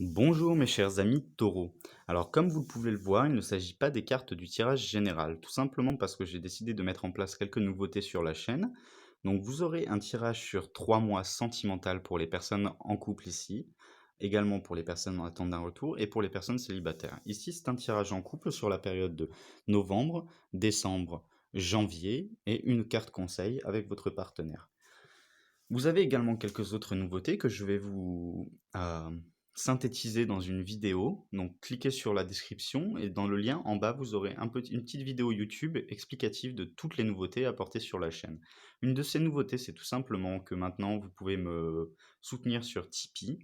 Bonjour mes chers amis taureaux. Alors comme vous pouvez le voir, il ne s'agit pas des cartes du tirage général, tout simplement parce que j'ai décidé de mettre en place quelques nouveautés sur la chaîne. Donc vous aurez un tirage sur 3 mois sentimental pour les personnes en couple ici, également pour les personnes en attente d'un retour et pour les personnes célibataires. Ici c'est un tirage en couple sur la période de novembre, décembre, janvier et une carte conseil avec votre partenaire. Vous avez également quelques autres nouveautés que je vais vous synthétiser dans une vidéo. Donc cliquez sur la description et dans le lien en bas, vous aurez une petite vidéo YouTube explicative de toutes les nouveautés apportées sur la chaîne. Une de ces nouveautés, c'est tout simplement que maintenant, vous pouvez me soutenir sur Tipeee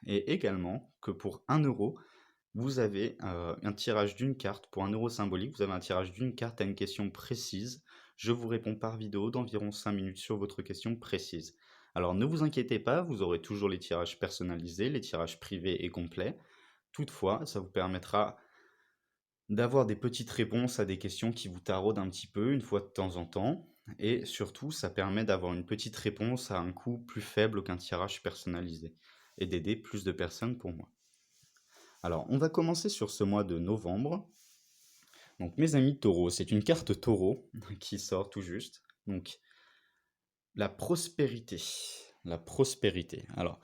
et également que pour 1 euro, vous avez un tirage d'une carte. Pour 1 euro symbolique, vous avez un tirage d'une carte à une question précise. Je vous réponds par vidéo d'environ 5 minutes sur votre question précise. Alors ne vous inquiétez pas, vous aurez toujours les tirages personnalisés, les tirages privés et complets. Toutefois, ça vous permettra d'avoir des petites réponses à des questions qui vous taraudent un petit peu une fois de temps en temps. Et surtout, ça permet d'avoir une petite réponse à un coût plus faible qu'un tirage personnalisé et d'aider plus de personnes pour moi. Alors, on va commencer sur ce mois de novembre. Donc, mes amis taureaux, c'est une carte taureau qui sort tout juste. Donc, la prospérité. La prospérité. Alors,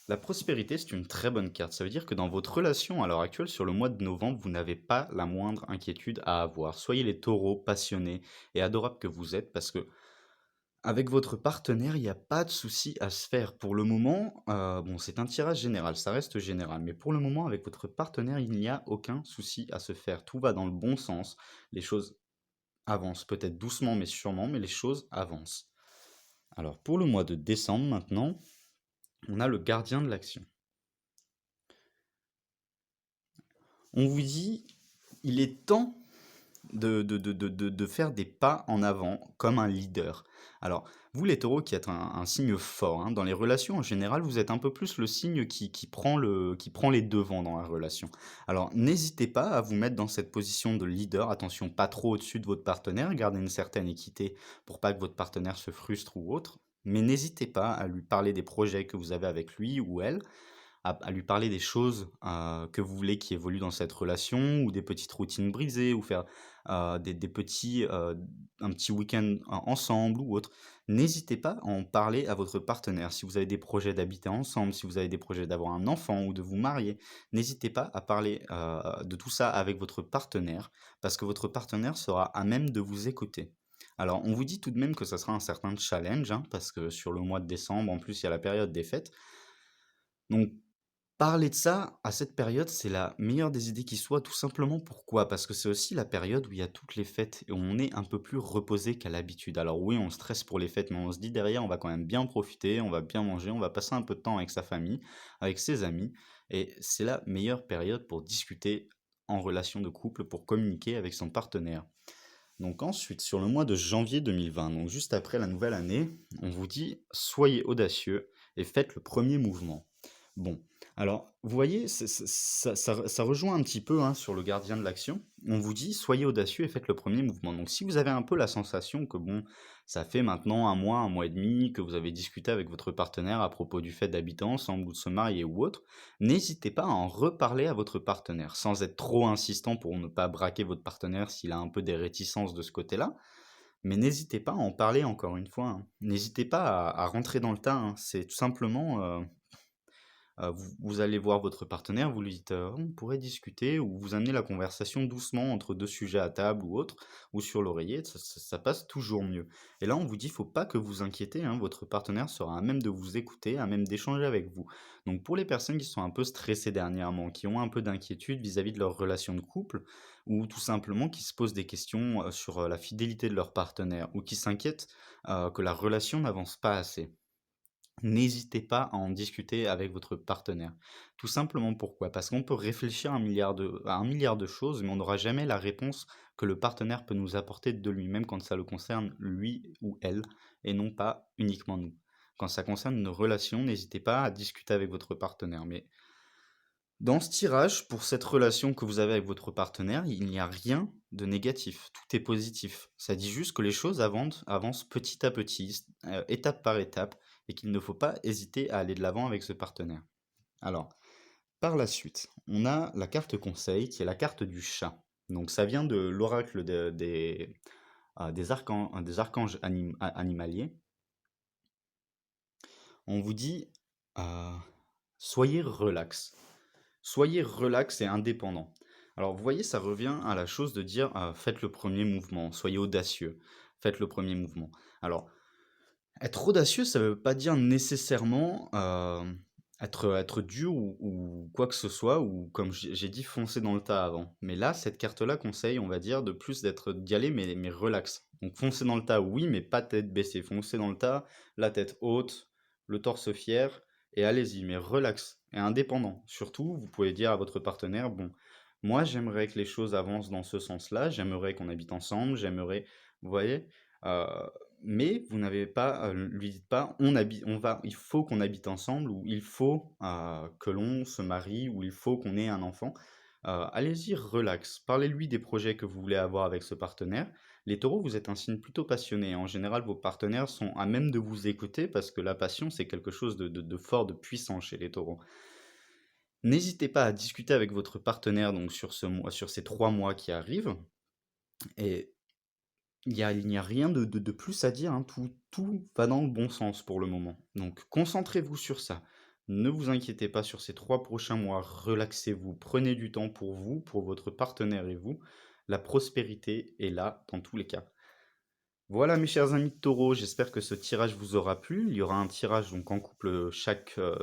la prospérité, c'est une très bonne carte. Ça veut dire que dans votre relation à l'heure actuelle, sur le mois de novembre, vous n'avez pas la moindre inquiétude à avoir. Soyez les taureaux passionnés et adorables que vous êtes, parce que avec votre partenaire, il n'y a pas de souci à se faire. Pour le moment, bon, c'est un tirage général, ça reste général, mais pour le moment, avec votre partenaire, il n'y a aucun souci à se faire. Tout va dans le bon sens. Les choses avancent, peut-être doucement, mais sûrement, mais les choses avancent. Alors, pour le mois de décembre, maintenant, on a le gardien de l'action. On vous dit, il est temps de faire des pas en avant comme un leader. Alors, vous les taureaux qui êtes un signe fort, hein, dans les relations en général, vous êtes un peu plus le signe qui prend les devants dans la relation. Alors, n'hésitez pas à vous mettre dans cette position de leader. Attention, pas trop au-dessus de votre partenaire, gardez une certaine équité pour pas que votre partenaire se frustre ou autre. Mais n'hésitez pas à lui parler des projets que vous avez avec lui ou elle, à lui parler des choses que vous voulez qui évoluent dans cette relation, ou des petites routines brisées, ou faire des petits, un petit week-end ensemble ou autre. N'hésitez pas à en parler à votre partenaire. Si vous avez des projets d'habiter ensemble, si vous avez des projets d'avoir un enfant ou de vous marier, n'hésitez pas à parler de tout ça avec votre partenaire, parce que votre partenaire sera à même de vous écouter. Alors, on vous dit tout de même que ça sera un certain challenge, hein, parce que sur le mois de décembre, en plus, il y a la période des fêtes. Donc, parler de ça, à cette période, c'est la meilleure des idées qui soit, tout simplement pourquoi? Parce que c'est aussi la période où il y a toutes les fêtes et où on est un peu plus reposé qu'à l'habitude. Alors oui, on stresse pour les fêtes, mais on se dit derrière, on va quand même bien profiter, on va bien manger, on va passer un peu de temps avec sa famille, avec ses amis, et c'est la meilleure période pour discuter en relation de couple, pour communiquer avec son partenaire. Donc ensuite, sur le mois de janvier 2020, donc juste après la nouvelle année, on vous dit soyez audacieux et faites le premier mouvement. Bon, alors vous voyez, ça rejoint un petit peu, hein, sur le gardien de l'action. On vous dit soyez audacieux et faites le premier mouvement. Donc si vous avez un peu la sensation que bon, ça fait maintenant un mois et demi que vous avez discuté avec votre partenaire à propos du fait d'habiter ensemble ou de se marier ou autre, n'hésitez pas à en reparler à votre partenaire, sans être trop insistant pour ne pas braquer votre partenaire s'il a un peu des réticences de ce côté-là. Mais n'hésitez pas à en parler encore une fois, hein. N'hésitez pas à rentrer dans le tas, hein. C'est tout simplement, vous allez voir votre partenaire, vous lui dites, «On pourrait discuter», ou vous amenez la conversation doucement entre 2 sujets à table ou autre, ou sur l'oreiller, ça passe toujours mieux. Et là, on vous dit: «Faut pas que vous inquiétez, hein, votre partenaire sera à même de vous écouter, à même d'échanger avec vous». Donc pour les personnes qui sont un peu stressées dernièrement, qui ont un peu d'inquiétude vis-à-vis de leur relation de couple, ou tout simplement qui se posent des questions, sur, la fidélité de leur partenaire, ou qui s'inquiètent, que la relation n'avance pas assez. N'hésitez pas à en discuter avec votre partenaire. Tout simplement pourquoi? Parce qu'on peut réfléchir à 1 milliard de choses, mais on n'aura jamais la réponse que le partenaire peut nous apporter de lui-même quand ça le concerne lui ou elle, et non pas uniquement nous. Quand ça concerne une relation, n'hésitez pas à discuter avec votre partenaire. Mais dans ce tirage, pour cette relation que vous avez avec votre partenaire, il n'y a rien de négatif, tout est positif. Ça dit juste que les choses avancent petit à petit, étape par étape, et qu'il ne faut pas hésiter à aller de l'avant avec ce partenaire. Alors, Par la suite, on a la carte conseil qui est la carte du chat. Donc ça vient de l'oracle des archanges animaliers. On vous dit, euh, soyez relax. Soyez relax et indépendant. Alors, vous voyez, ça revient à la chose de dire, faites le premier mouvement, soyez audacieux, faites le premier mouvement. Alors, être audacieux, ça veut pas dire nécessairement être dur ou quoi que ce soit, ou comme j'ai dit, foncer dans le tas avant. Mais là, cette carte-là conseille, on va dire, de plus d'y aller, mais relax. Donc foncer dans le tas, oui, mais pas tête baissée. Foncer dans le tas, la tête haute, le torse fier, et allez-y, mais relax et indépendant. Surtout, vous pouvez dire à votre partenaire, bon, moi j'aimerais que les choses avancent dans ce sens-là, j'aimerais qu'on habite ensemble, j'aimerais, vous voyez, euh, mais vous n'avez pas, lui dites pas, il faut qu'on habite ensemble, ou il faut que l'on se marie, ou il faut qu'on ait un enfant. Allez-y, relax. Parlez-lui des projets que vous voulez avoir avec ce partenaire. Les taureaux, vous êtes un signe plutôt passionné. En général, vos partenaires sont à même de vous écouter parce que la passion, c'est quelque chose de fort, de puissant chez les taureaux. N'hésitez pas à discuter avec votre partenaire donc sur ces 3 mois qui arrivent. Et il n'y a rien de plus à dire, hein. Tout va dans le bon sens pour le moment. Donc concentrez-vous sur ça. Ne vous inquiétez pas sur ces 3 prochains mois. Relaxez-vous. Prenez du temps pour vous, pour votre partenaire et vous. La prospérité est là dans tous les cas. Voilà mes chers amis de Taureau, j'espère que ce tirage vous aura plu. Il y aura un tirage donc en couple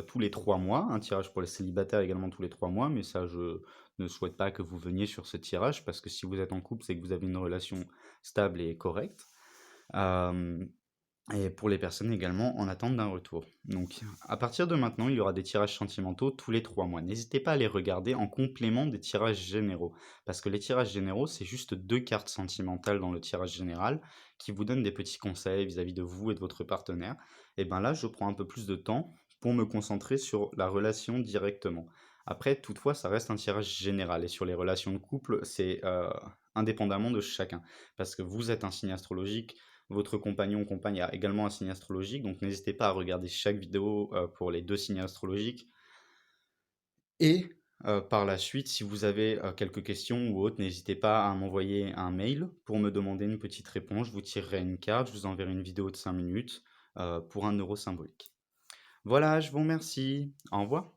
tous les 3 mois, un tirage pour les célibataires également tous les 3 mois, mais ça je ne souhaite pas que vous veniez sur ce tirage parce que si vous êtes en couple, c'est que vous avez une relation stable et correcte. Euh, et pour les personnes également en attente d'un retour. Donc, à partir de maintenant, il y aura des tirages sentimentaux tous les 3 mois. N'hésitez pas à les regarder en complément des tirages généraux. Parce que les tirages généraux, c'est juste 2 cartes sentimentales dans le tirage général qui vous donnent des petits conseils vis-à-vis de vous et de votre partenaire. Et bien là, je prends un peu plus de temps pour me concentrer sur la relation directement. Après, toutefois, ça reste un tirage général. Et sur les relations de couple, c'est indépendamment de chacun. Parce que vous êtes un signe astrologique, votre compagnon ou compagne a également un signe astrologique, donc n'hésitez pas à regarder chaque vidéo pour les 2 signes astrologiques. Et par la suite, si vous avez quelques questions ou autres, n'hésitez pas à m'envoyer un mail pour me demander une petite réponse. Je vous tirerai une carte, je vous enverrai une vidéo de 5 minutes pour 1 euro symbolique. Voilà, je vous remercie. Au revoir.